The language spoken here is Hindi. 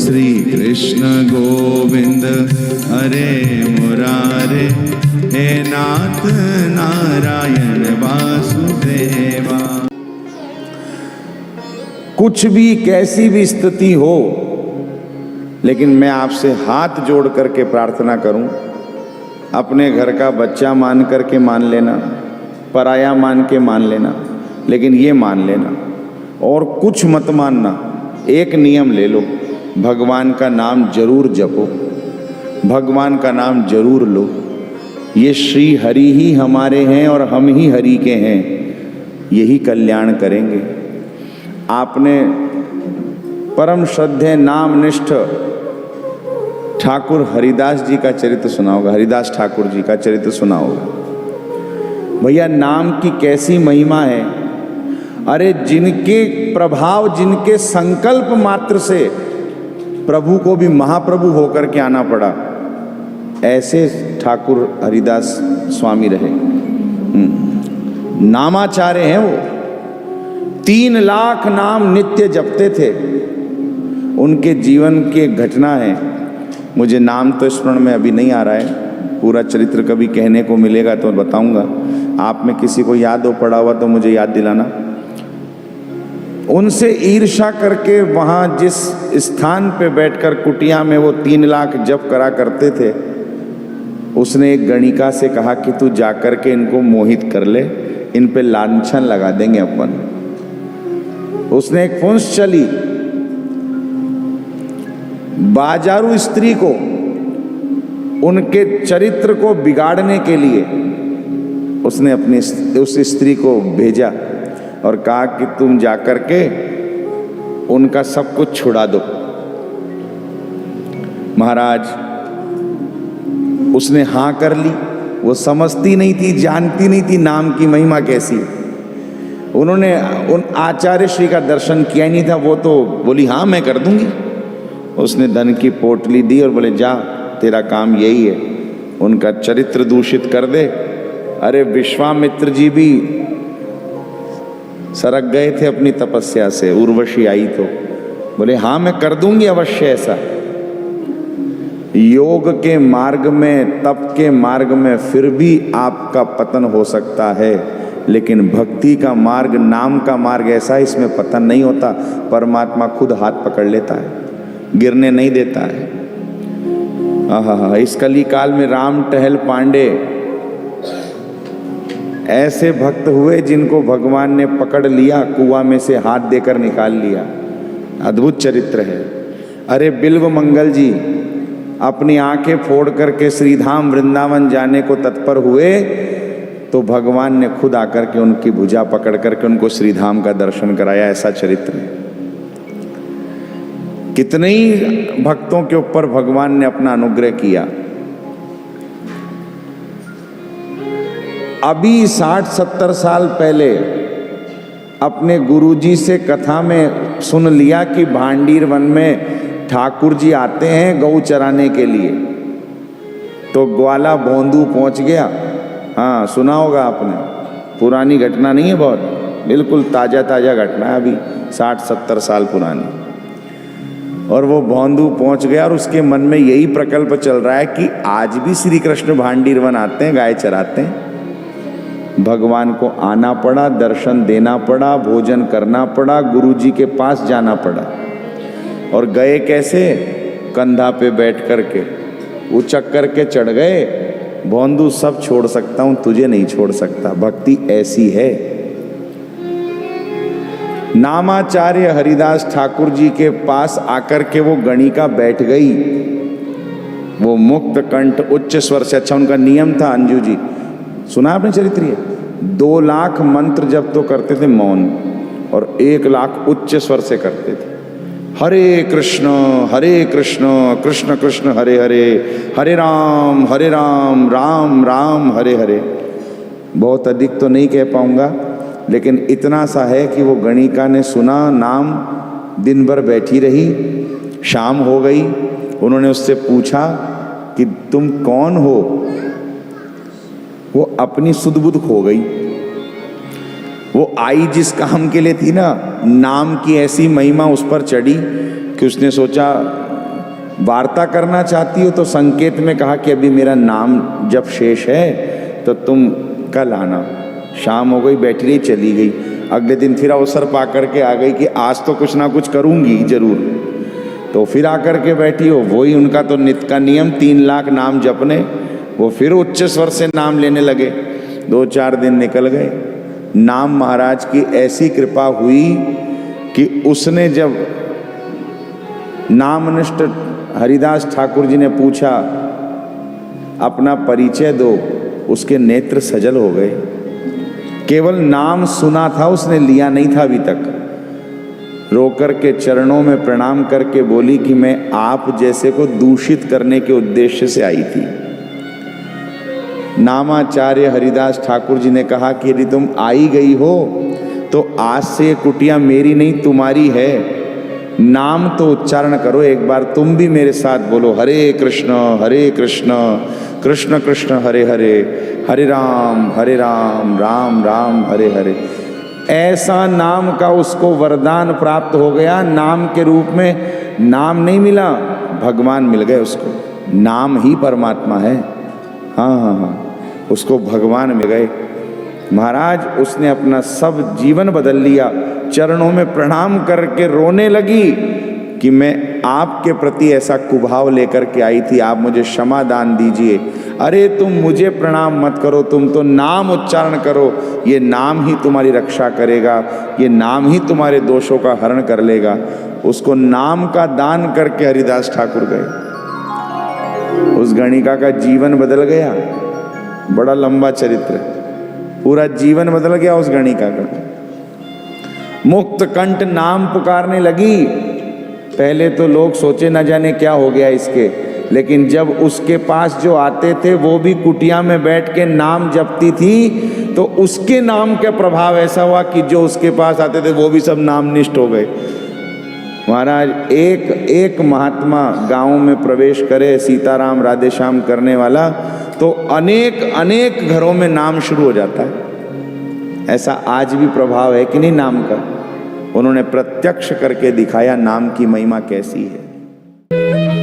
श्री कृष्ण गोविंद हरे मुरारे, हे नाथ नारायण वासुदेवा। कुछ भी कैसी भी स्थिति हो, लेकिन मैं आपसे हाथ जोड़ करके प्रार्थना करूं, अपने घर का बच्चा मान करके मान लेना, पराया मान के मान लेना, लेकिन ये मान लेना और कुछ मत मानना। एक नियम ले लो, भगवान का नाम जरूर जपो, भगवान का नाम जरूर लो। ये श्री हरि ही हमारे हैं और हम ही हरि के हैं, यही कल्याण करेंगे। आपने परम श्रद्धेय नामनिष्ठ ठाकुर हरिदास जी का चरित्र सुना होगा, हरिदास ठाकुर जी का चरित्र सुना होगा। भैया नाम की कैसी महिमा है। अरे जिनके प्रभाव, जिनके संकल्प मात्र से प्रभु को भी महाप्रभु होकर के आना पड़ा, ऐसे ठाकुर हरिदास स्वामी रहे। नामाचार्य हैं वो, 3 लाख नाम नित्य जपते थे। उनके जीवन की एक घटना है, मुझे नाम तो स्मरण में अभी नहीं आ रहा है, पूरा चरित्र कभी कहने को मिलेगा तो बताऊंगा। आप में किसी को याद हो पड़ा हुआ तो मुझे याद दिलाना। उनसे ईर्ष्या करके वहाँ जिस स्थान पे बैठकर कुटिया में वो 3 लाख जप करा करते थे, उसने एक गणिका से कहा कि तू जाकर के इनको मोहित कर ले, इन पे लांछन लगा देंगे अपन। उसने एक पुंस चली, बाजारू स्त्री को उनके चरित्र को बिगाड़ने के लिए उसने अपनी उस स्त्री को भेजा और कहा कि तुम जाकर के उनका सब कुछ छुड़ा दो। महाराज उसने हाँ कर ली। वो समझती नहीं थी, जानती नहीं थी नाम की महिमा कैसी। उन्होंने उन आचार्य श्री का दर्शन किया ही नहीं था, वो तो बोली हाँ मैं कर दूंगी। उसने धन की पोटली दी और बोले जा, तेरा काम यही है, उनका चरित्र दूषित कर दे। अरे विश्वामित्र जी भी सरक गए थे अपनी तपस्या से, उर्वशी आई तो बोले हाँ मैं कर दूंगी अवश्य ऐसा। योग के मार्ग में, तप के मार्ग में फिर भी आपका पतन हो सकता है, लेकिन भक्ति का मार्ग, नाम का मार्ग ऐसा है, इसमें पतन नहीं होता। परमात्मा खुद हाथ पकड़ लेता है, गिरने नहीं देता है। इस कली काल में राम टहल पांडे ऐसे भक्त हुए जिनको भगवान ने पकड़ लिया, कुआं में से हाथ देकर निकाल लिया। अद्भुत चरित्र है। अरे बिल्व मंगल जी अपनी आंखें फोड़ करके श्रीधाम वृंदावन जाने को तत्पर हुए, तो भगवान ने खुद आकर के उनकी भुजा पकड़ करके उनको श्रीधाम का दर्शन कराया। ऐसा चरित्र है। कितने ही भक्तों के ऊपर भगवान ने अपना अनुग्रह किया। अभी 60-70 साल पहले अपने गुरुजी से कथा में सुन लिया कि भांडीर वन में ठाकुर जी आते हैं गौ चराने के लिए, तो ग्वाला भोंदू पहुंच गया। हाँ सुना होगा आपने, पुरानी घटना नहीं है, बहुत बिल्कुल ताज़ा ताज़ा घटना है, अभी 60-70 साल पुरानी। और वो भोंदू पहुंच गया और उसके मन में यही प्रकल्प चल रहा है कि आज भी श्री कृष्ण भांडीर वन आते हैं, गाय चराते हैं। भगवान को आना पड़ा, दर्शन देना पड़ा, भोजन करना पड़ा, गुरुजी के पास जाना पड़ा। और गए कैसे? कंधा पे बैठ करके उचक करके चढ़ गए। भोंदू सब छोड़ सकता हूं, तुझे नहीं छोड़ सकता। भक्ति ऐसी है। नामाचार्य हरिदास ठाकुर जी के पास आकर के वो गणिका बैठ गई। वो मुक्त कंठ उच्च स्वर से, अच्छा उनका नियम था, अंजू जी सुना आपने चरित्र ये, 2 लाख मंत्र जब तो करते थे मौन, और 1 लाख उच्च स्वर से करते थे। हरे कृष्ण कृष्ण कृष्ण हरे हरे, हरे राम राम राम हरे हरे। बहुत अधिक तो नहीं कह पाऊंगा, लेकिन इतना सा है कि वो गणिका ने सुना, नाम दिन भर बैठी रही। शाम हो गई, उन्होंने उससे पूछा कि तुम कौन हो? वो अपनी सुध-बुध खो गई। वो आई जिस काम के लिए थी ना, नाम की ऐसी महिमा उस पर चढ़ी कि उसने सोचा वार्ता करना चाहती हो तो संकेत में कहा कि अभी मेरा नाम जब शेष है तो तुम कल आना। शाम हो गई, बैठी रही, चली गई। अगले दिन फिर अवसर पा करके आ गई कि आज तो कुछ ना कुछ करूंगी जरूर। तो फिर आकर के बैठी हो, वही उनका तो नित्य का नियम, 3 लाख नाम जपने। वो फिर उच्च स्वर से नाम लेने लगे। 2-4 दिन निकल गए। नाम महाराज की ऐसी कृपा हुई कि उसने जब नामनिष्ठ हरिदास ठाकुर जी ने पूछा अपना परिचय दो, उसके नेत्र सजल हो गए। केवल नाम सुना था, उसने लिया नहीं था अभी तक। रोकर के चरणों में प्रणाम करके बोली कि मैं आप जैसे को दूषित करने के उद्देश्य से आई थी। नामाचार्य हरिदास ठाकुर जी ने कहा कि यदि तुम आई गई हो तो आज से ये कुटिया मेरी नहीं तुम्हारी है। नाम तो उच्चारण करो, एक बार तुम भी मेरे साथ बोलो, हरे कृष्ण कृष्ण कृष्ण हरे हरे, हरे राम राम राम हरे हरे। ऐसा नाम का उसको वरदान प्राप्त हो गया। नाम के रूप में नाम नहीं मिला, भगवान मिल गए उसको। नाम ही परमात्मा है। हाँ, उसको भगवान मिल गए। महाराज उसने अपना सब जीवन बदल लिया। चरणों में प्रणाम करके रोने लगी कि मैं आपके प्रति ऐसा कुभाव लेकर के आई थी, आप मुझे क्षमा दान दीजिए। अरे तुम मुझे प्रणाम मत करो, तुम तो नाम उच्चारण करो, ये नाम ही तुम्हारी रक्षा करेगा, ये नाम ही तुम्हारे दोषों का हरण कर लेगा। उसको नाम का दान करके हरिदास ठाकुर गए। उस गणिका का जीवन बदल गया। बड़ा लंबा चरित्र, पूरा जीवन बदल गया उस गणिका का। मुक्त कंठ नाम पुकारने लगी। पहले तो लोग सोचे न जाने क्या हो गया इसके, लेकिन जब उसके पास जो आते थे वो भी कुटिया में बैठ के नाम जपती थी, तो उसके नाम का प्रभाव ऐसा हुआ कि जो उसके पास आते थे वो भी सब नामनिष्ठ हो गए। महाराज एक महात्मा गांव में प्रवेश करे, सीताराम राधे श्याम करने वाला, तो अनेक घरों में नाम शुरू हो जाता है। ऐसा आज भी प्रभाव है कि नहीं नाम का। उन्होंने प्रत्यक्ष करके दिखाया नाम की महिमा कैसी है।